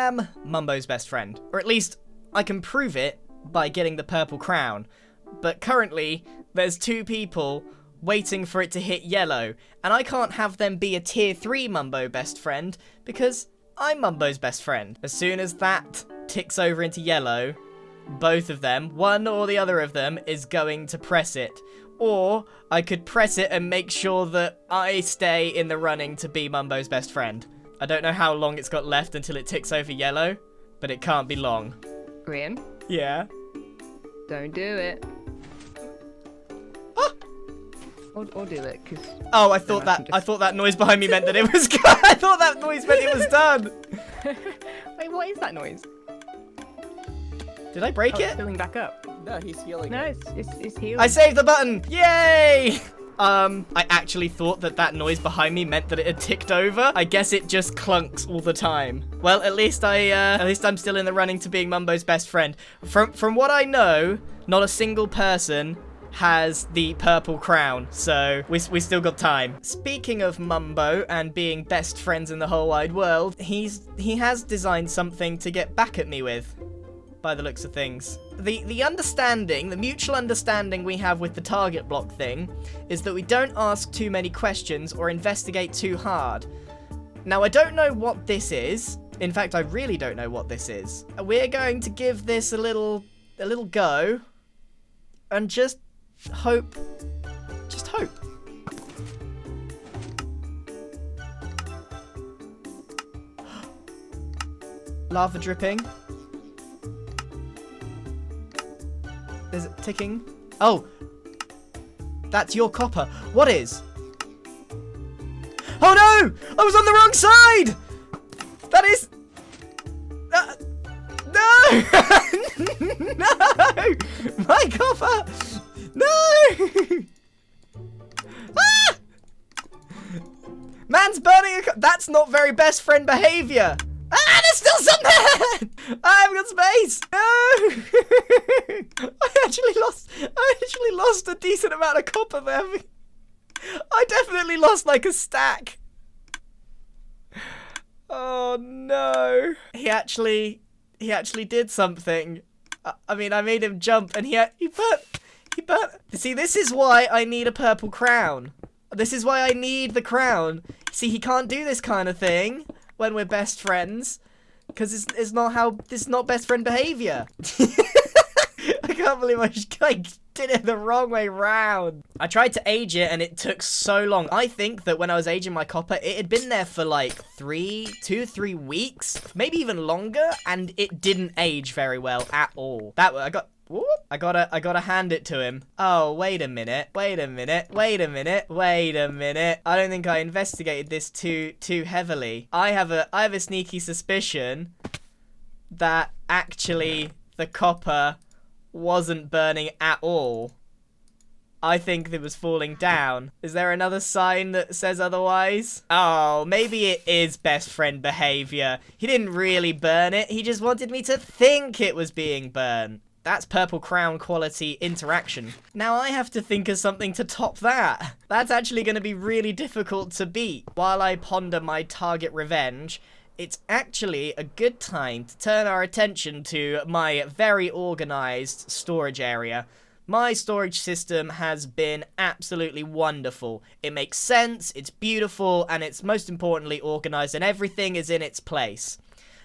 am Mumbo's best friend. Or at least, I can prove it by getting the purple crown. But currently, there's 2 people waiting for it to hit yellow, and I can't have them be a tier 3 Mumbo best friend because I'm Mumbo's best friend. As soon as that ticks over into yellow, both of them, one or the other of them, is going to press it. Or I could press it and make sure that I stay in the running to be Mumbo's best friend. I don't know how long it's got left until it ticks over yellow, but it can't be long. Grian? Yeah? Don't do it. Ah! Or do it, because... Oh, I thought that noise behind me meant that it was I thought that noise meant it was done! Wait, what is that noise? Did I break it? It's filling back up. No, he's healing. No, it's healing. I saved the button! Yay! I actually thought that noise behind me meant that it had ticked over. I guess it just clunks all the time. Well, at least I'm still in the running to being Mumbo's best friend. From what I know, not a single person has the purple crown, so we still got time. Speaking of Mumbo and being best friends in the whole wide world, he has designed something to get back at me with, by the looks of things. The mutual understanding we have with the target block thing is that we don't ask too many questions or investigate too hard. Now, I don't know what this is. In fact, I really don't know what this is. We're going to give this a little go and just hope. Just hope. Lava dripping. Is it ticking? Oh! That's your copper. What is? Oh no! I was on the wrong side! That is... no! No! My copper! No! Ah! Man's burning a that's not very best friend behavior. Ah, there's still some there! I haven't got space! No! I actually lost a decent amount of copper there. I definitely lost like a stack. Oh no. He actually did something. I mean, I made him jump and he burnt. See, this is why I need a purple crown. This is why I need the crown. See, he can't do this kind of thing when we're best friends, because it's not best friend behavior. I can't believe I did it the wrong way round. I tried to age it and it took so long. I think that when I was aging my copper, it had been there for like 2-3 weeks, maybe even longer, and it didn't age very well at all. I gotta hand it to him. Oh, wait a minute. I don't think I investigated this too heavily. I have a sneaky suspicion that actually the copper wasn't burning at all. I think it was falling down. Is there another sign that says otherwise? Oh, maybe it is best friend behavior. He didn't really burn it. He just wanted me to think it was being burned. That's purple crown quality interaction. Now I have to think of something to top that. That's actually going to be really difficult to beat. While I ponder my target revenge, it's actually a good time to turn our attention to my very organized storage area. My storage system has been absolutely wonderful. It makes sense, it's beautiful, and it's most importantly organized, and everything is in its place.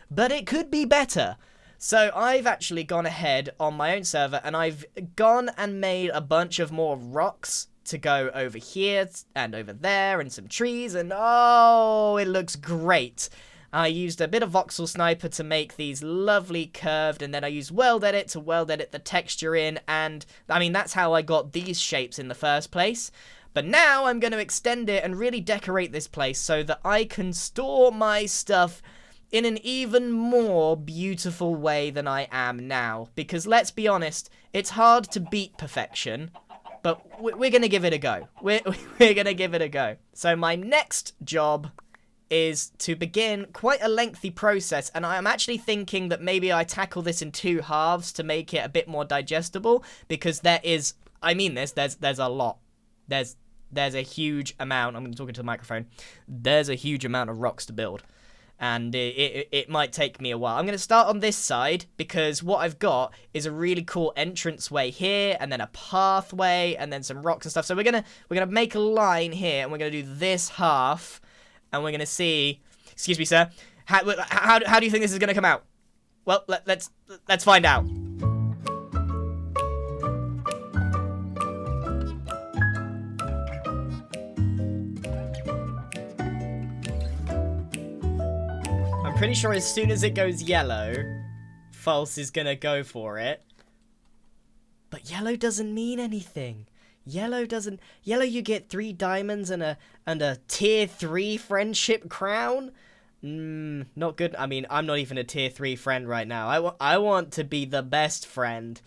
But it could be better. So I've actually gone ahead on my own server and I've gone and made a bunch of more rocks to go over here and over there and some trees, and oh, it looks great. I used a bit of voxel sniper to make these lovely curved, and then I used weld edit to weld edit the texture in, and I mean that's how I got these shapes in the first place. But now I'm going to extend it and really decorate this place so that I can store my stuff in an even more beautiful way than I am now. Because let's be honest, it's hard to beat perfection, but we're going to give it a go. We're going to give it a go. So my next job is to begin quite a lengthy process, and I'm actually thinking that maybe I tackle this in 2 halves to make it a bit more digestible, because there is, I mean this, there's a lot. There's a huge amount, I'm going to talk into the microphone, there's a huge amount of rocks to build. and it might take me a while. I'm going to start on this side because what I've got is a really cool entranceway here, and then a pathway, and then some rocks and stuff. So we're gonna make a line here, and we're gonna do this half, and we're gonna see. Excuse me, sir. How do you think this is gonna come out? Well, let's find out. I'm pretty sure as soon as it goes yellow, false is gonna go for it. But yellow doesn't mean anything. Yellow you get 3 diamonds and a tier 3 friendship crown. Not good. I mean, I'm not even a tier 3 friend right now. I want to be the best friend.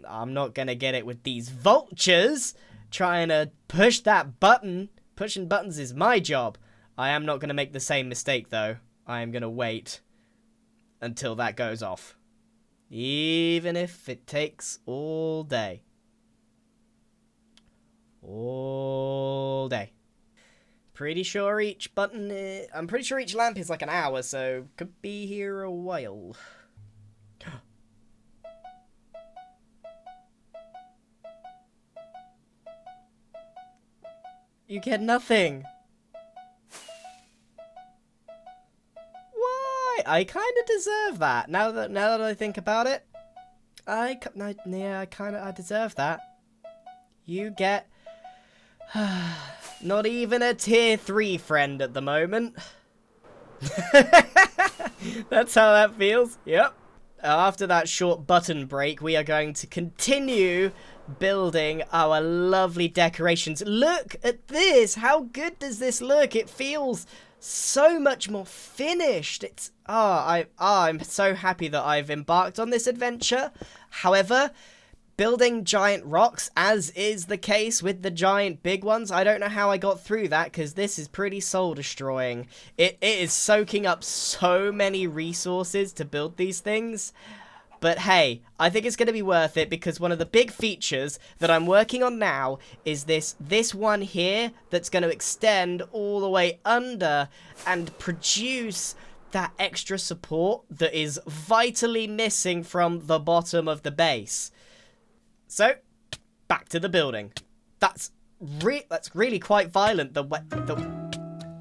I'm not gonna get it with these vultures trying to push that button. Pushing buttons is my job. I am not gonna make the same mistake though. I am gonna wait until that goes off. Even if it takes all day. All day. Pretty sure each button I'm pretty sure each lamp is like an hour, so could be here a while. You get nothing. Why? I kind of deserve that. Now that I think about it, I deserve that. You get not even a tier 3 friend at the moment. That's how that feels. Yep. After that short button break, we are going to continue building our lovely decorations. Look at this. How good does this look? It feels so much more finished. It's I'm so happy that I've embarked on this adventure. However, building giant rocks, as is the case with the giant big ones, I don't know how I got through that, because this is pretty soul destroying. It is soaking up so many resources to build these things. But hey, I think it's going to be worth it, because one of the big features that I'm working on now is this one here that's going to extend all the way under and produce that extra support that is vitally missing from the bottom of the base. So, back to the building. That's really quite violent.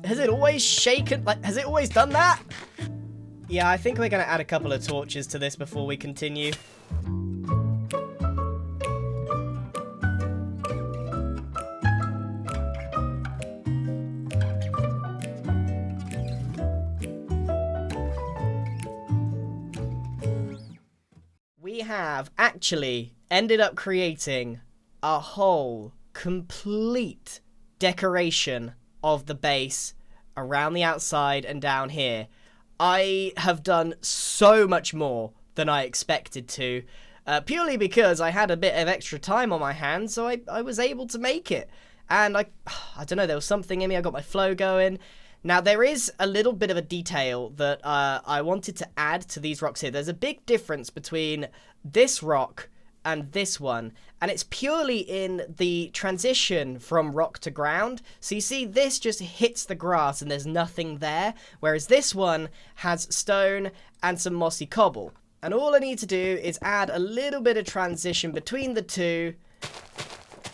Has it always shaken? Like, has it always done that? Yeah, I think we're going to add a couple of torches to this before we continue. We have actually ended up creating a whole complete decoration of the base around the outside and down here. I have done so much more than I expected to, purely because I had a bit of extra time on my hands, so I was able to make it. And I don't know, there was something in me, I got my flow going. Now, there is a little bit of a detail that I wanted to add to these rocks here. There's a big difference between this rock and this one, and it's purely in the transition from rock to ground. So you see, this just hits the grass and there's nothing there, whereas this one has stone and some mossy cobble. And all I need to do is add a little bit of transition between the two,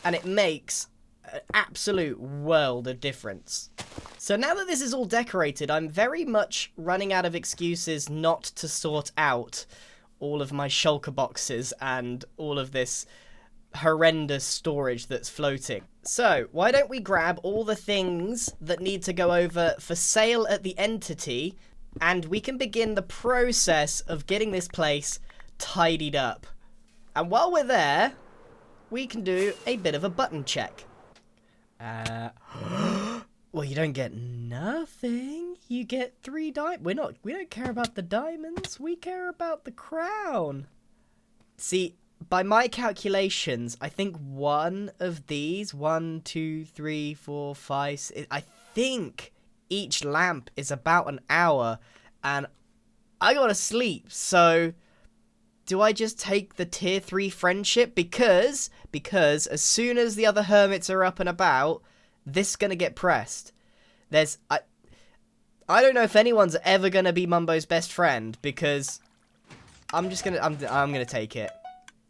and it makes an absolute world of difference. So now that this is all decorated, I'm very much running out of excuses not to sort out all of my shulker boxes and all of this horrendous storage that's floating. So why don't we grab all the things that need to go over for sale at the entity, and we can begin the process of getting this place tidied up. And while we're there, we can do a bit of a button check. Well, you don't get nothing. You get 3 diamonds. We don't care about the diamonds. We care about the crown. See, by my calculations, I think one of these, 1, 2, 3, 4, 5, 6, I think each lamp is about an hour, and I gotta sleep. So, do I just take the tier 3 friendship? Because as soon as the other hermits are up and about, this is gonna get pressed. I don't know if anyone's ever gonna be Mumbo's best friend because I'm gonna take it.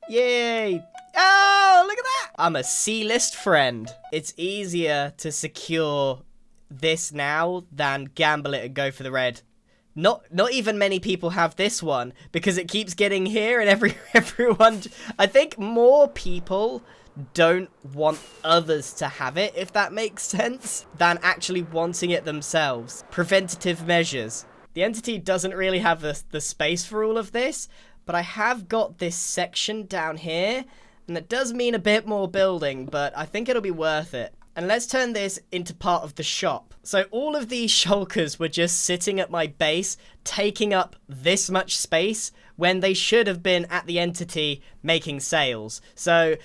Yay! Oh, look at that! I'm a C-list friend. It's easier to secure this now than gamble it and go for the red. Not even many people have this one because it keeps getting here and everyone. I think more people don't want others to have it, if that makes sense, than actually wanting it themselves. Preventative measures. The entity doesn't really have the space for all of this, but I have got this section down here, and that does mean a bit more building, but I think it'll be worth it. And let's turn this into part of the shop. So all of these shulkers were just sitting at my base, taking up this much space when they should have been at the entity making sales. So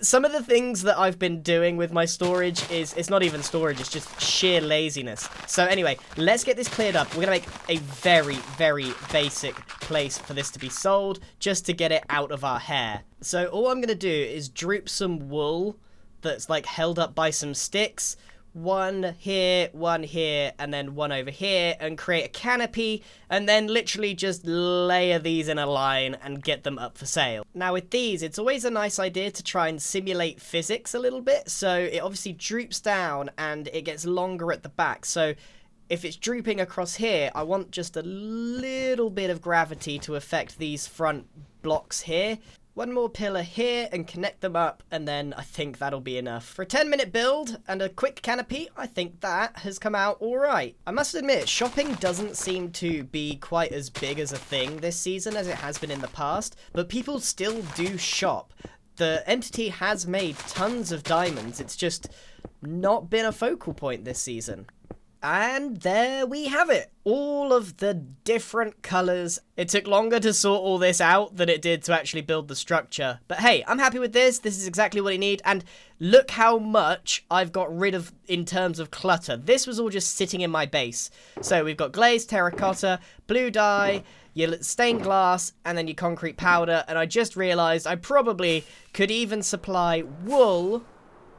some of the things that I've been doing with my storage it's not even storage, it's just sheer laziness. So anyway, let's get this cleared up. We're gonna make a very, very basic place for this to be sold, just to get it out of our hair. So all I'm gonna do is droop some wool that's like held up by some sticks, one here, and then one over here, and create a canopy, and then literally just layer these in a line and get them up for sale. Now with these, it's always a nice idea to try and simulate physics a little bit, so it obviously droops down and it gets longer at the back. So if it's drooping across here, I want just a little bit of gravity to affect these front blocks here. One more pillar here and connect them up, and then I think that'll be enough. For a 10-minute build and a quick canopy, I think that has come out alright. I must admit, shopping doesn't seem to be quite as big as a thing this season as it has been in the past, but people still do shop. The entity has made tons of diamonds, it's just not been a focal point this season. And there we have it, all of the different colours. It took longer to sort all this out than it did to actually build the structure. But hey, I'm happy with this. This is exactly what I need. And look how much I've got rid of in terms of clutter. This was all just sitting in my base. So we've got glazed terracotta, blue dye, your stained glass, and then your concrete powder. And I just realised I probably could even supply wool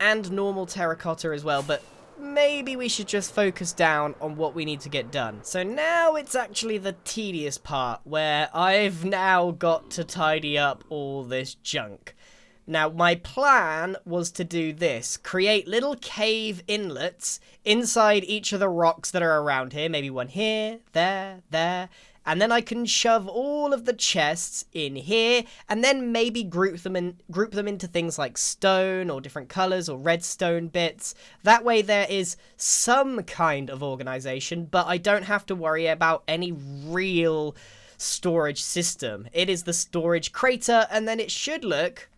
and normal terracotta as well. But maybe we should just focus down on what we need to get done. So now it's actually the tedious part where I've now got to tidy up all this junk. Now my plan was to do this, create little cave inlets inside each of the rocks that are around here, maybe one here, there, and then I can shove all of the chests in here, and then maybe group them into things like stone or different colors or redstone bits. That way there is some kind of organization, but I don't have to worry about any real storage system. It is the storage crater, and then it should look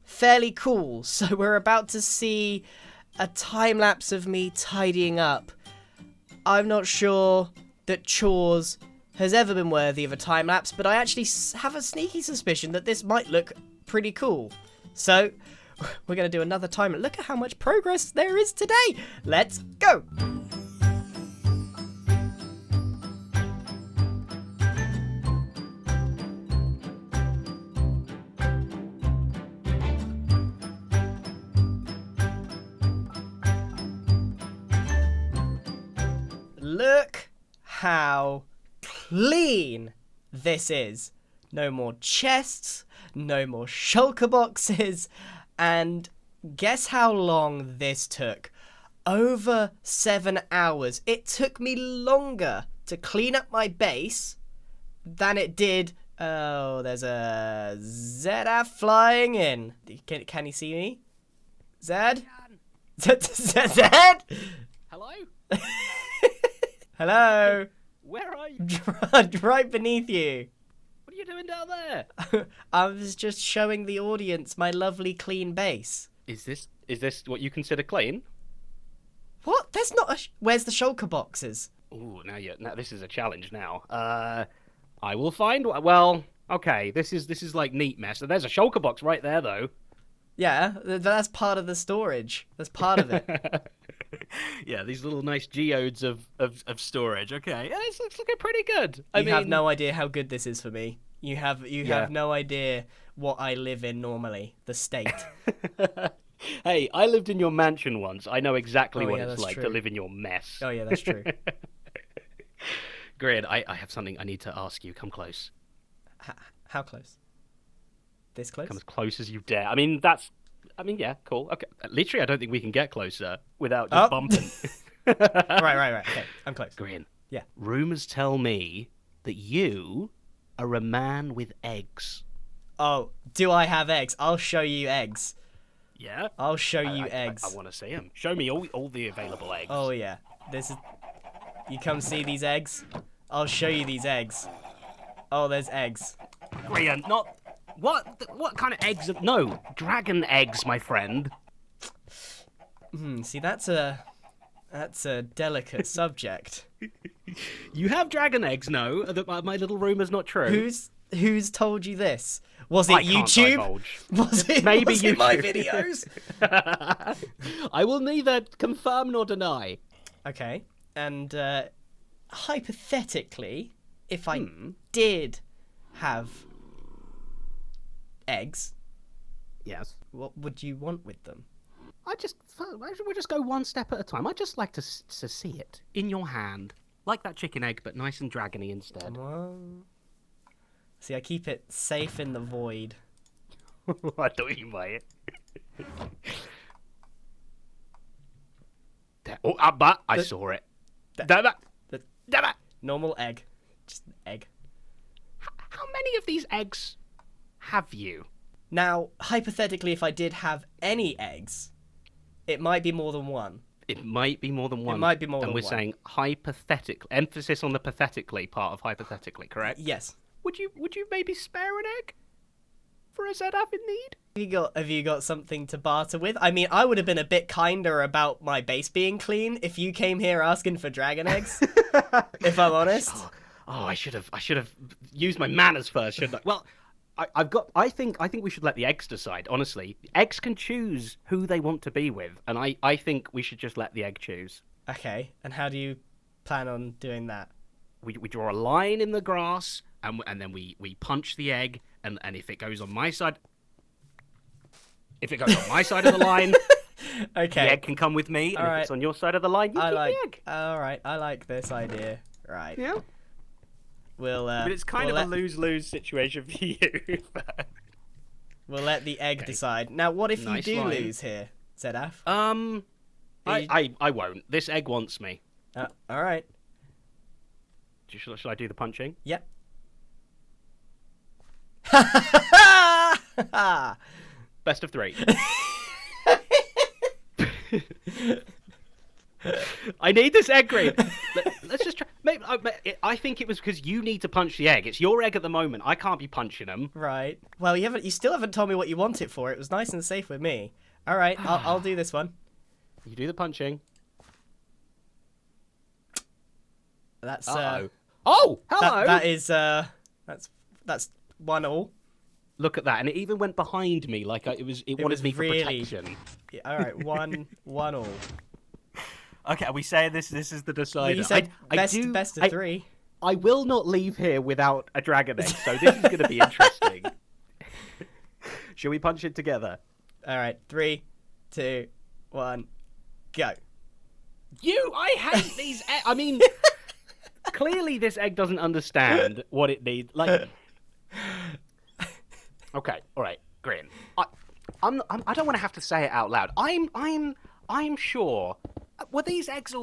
fairly cool. So we're about to see a time lapse of me tidying up. I'm not sure that chores has ever been worthy of a time lapse, but I actually have a sneaky suspicion that this might look pretty cool. So we're going to do another time. Look at how much progress there is today. Let's go. Look how clean this is. No more chests, no more shulker boxes, and guess how long this took? Over 7 hours. It took me longer to clean up my base than it did. Oh, there's a Zed flying in. Can you see me? Zed? Zed? Hello? Hello? Where are you? Right beneath you. What are you doing down there? I was just showing the audience my lovely clean base. Is this what you consider clean? What? There's not a... Where's the shulker boxes? Ooh, now this is a challenge now. I will find... Well, okay, this is like neat mess. There's a shulker box right there, though. Yeah, that's part of the storage. That's part of it. Yeah, these little nice geodes of storage. Okay, yeah, it's looking pretty good. You have no idea how good this is for me. You have no idea what I live in normally. The state. Hey, I lived in your mansion once. I know exactly what yeah, it's that's like true. to live in your mess. Oh yeah, that's true. Grian, I have something I need to ask you. Come close. How close? This close? Come as close as you dare. Yeah, cool. Okay. Literally, I don't think we can get closer without just bumping. Right. Okay, I'm close. Grian. Yeah. Rumors tell me that you are a man with eggs. Oh, do I have eggs? I'll show you eggs. Yeah? I'll show you eggs. I want to see them. Show me all the available eggs. Oh yeah, this is. You come see these eggs? I'll show you these eggs. Oh, there's eggs. Grian, not... What kind of eggs? No, dragon eggs, my friend. See, that's a delicate subject. You have dragon eggs, no? My little rumor's not true. Who's told you this? Was it I can't YouTube? divulge. Was it Maybe was it my YouTube. videos? I will neither confirm nor deny. Okay, and hypothetically, if I did have eggs, Yes. what would you want with them? We'll just go one step at a time. I'd just like to see it in your hand. Like that chicken egg, but nice and dragony instead. Well, see, I keep it safe in the void. I thought you might. But I saw it. Normal egg. Just an egg. How many of these eggs have you? Now, hypothetically, if I did have any eggs, it might be more than one. It might be more than one. It might be more and than we're one. saying hypothetically. Emphasis on the pathetically part of hypothetically, correct? Yes. Would you maybe spare an egg for a ZF in need? Have you got something to barter with? I mean, I would have been a bit kinder about my base being clean if you came here asking for dragon eggs. If I'm honest. Oh, I should have used my manners first, shouldn't I? Well, I think we should let the eggs decide, honestly. Eggs can choose who they want to be with, and I think we should just let the egg choose. Okay, and how do you plan on doing that? We draw a line in the grass, and then we punch the egg, and if it goes on my side... If it goes on my side of the line, okay. the egg can come with me, and if it's on your side of the line, you keep the egg. Alright, I like this idea. Right. Yeah. But it's kind of a lose-lose situation for you. We'll let the egg decide. Now, what if Nice you do line. lose here, Zedaf? I won't. This egg wants me. Alright. Should I do the punching? Yep. Best of 3. I need this egg green. Let's just try. Maybe, I think it was because you need to punch the egg. It's your egg at the moment. I can't be punching them. Right. Well, you still haven't told me what you want it for. It was nice and safe with me. All right, I'll do this one. You do the punching. That's Oh, hello. that is that's 1-1. Look at that, and it even went behind me like it wanted was me for really- protection. Yeah, all right, 1-1. Okay, are we saying this is the decider? You said best of 3. I will not leave here without a dragon egg, so this is going to be interesting. Shall we punch it together? All right, 3, 2, 1, go. I hate these eggs. I mean, clearly this egg doesn't understand what it needs. Like, okay, all right, Grian. I don't want to have to say it out loud. I'm sure. Are these eggs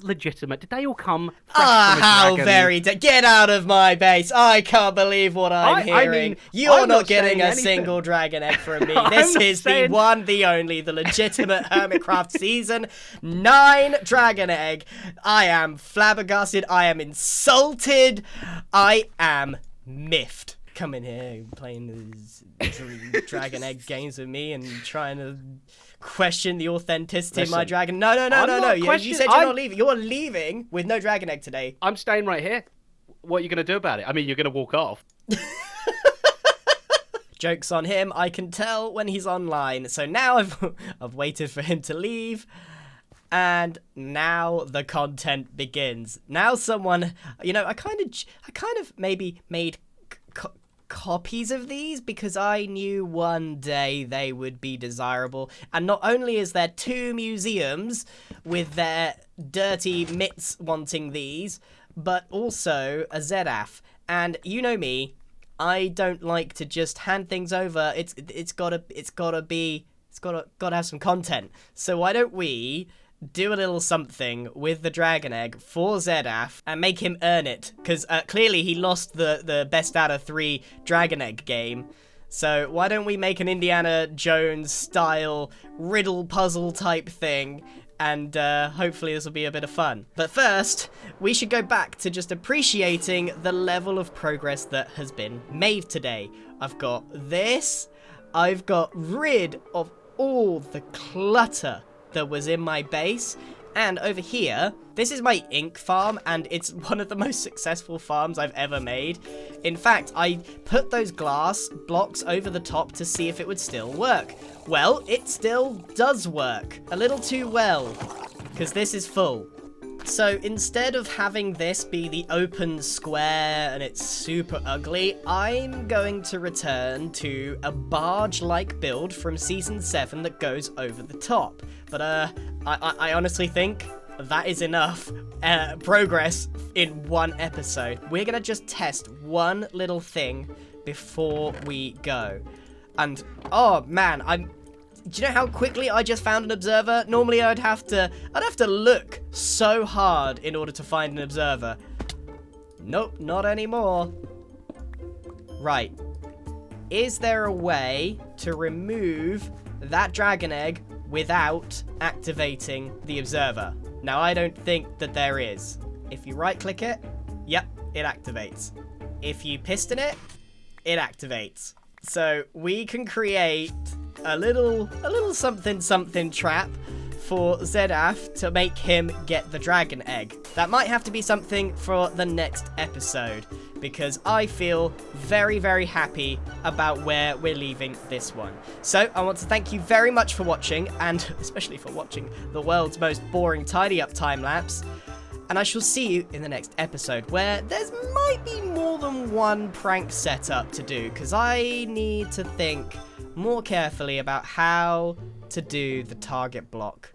legitimate? Did they all come fresh from a How dragon? very... Get out of my base. I can't believe what I'm I hearing. mean, You're I'm not not getting saying a anything. single dragon egg from me. I'm This not is saying- the one, the only, the legitimate Hermitcraft Season 9 dragon egg. I am flabbergasted. I am insulted. I am miffed. Come in here playing these dragon egg games with me and trying to question the authenticity of my Listen, dragon. No. I'm not You said you're not leaving. You're leaving with no dragon egg today. I'm staying right here. What are you going to do about it? I mean, you're going to walk off. Joke's on him. I can tell when he's online. So now I've waited for him to leave. And now the content begins. Now someone, I kind of maybe made copies of these because I knew one day they would be desirable. And not only is there 2 museums with their dirty mitts wanting these, but also a ZAF. And you know me, I don't like to just hand things over. It's gotta have some content. So why don't we do a little something with the dragon egg for ZAF and make him earn it? Because clearly he lost the best out of 3 dragon egg game. So why don't we make an Indiana Jones style riddle puzzle type thing, and hopefully this will be a bit of fun. But first, we should go back to just appreciating the level of progress that has been made today. I've got this. I've got rid of all the clutter that was in my base. And over here, this is my ink farm, and it's one of the most successful farms I've ever made. In fact, I put those glass blocks over the top to see if it would still work. Well, it still does work. A little too well, because this is full. So instead of having this be the open square and it's super ugly, I'm going to return to a barge-like build from Season 7 that goes over the top. But I honestly think that is enough progress in one episode. We're going to just test one little thing before we go. And, oh man, do you know how quickly I just found an observer? Normally I'd have to look so hard in order to find an observer. Nope, not anymore. Right. Is there a way to remove that dragon egg without activating the observer? Now, I don't think that there is. If you right-click it, yep, it activates. If you piston it, it activates. So we can create a little something trap for ZAF to make him get the dragon egg. That might have to be something for the next episode, because I feel very, very happy about where we're leaving this one. So I want to thank you very much for watching, and especially for watching the world's most boring tidy up time lapse. And I shall see you in the next episode, where there might be more than one prank setup to do, because I need to think more carefully about how to do the target block.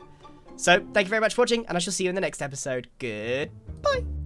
So, thank you very much for watching, and I shall see you in the next episode. Goodbye!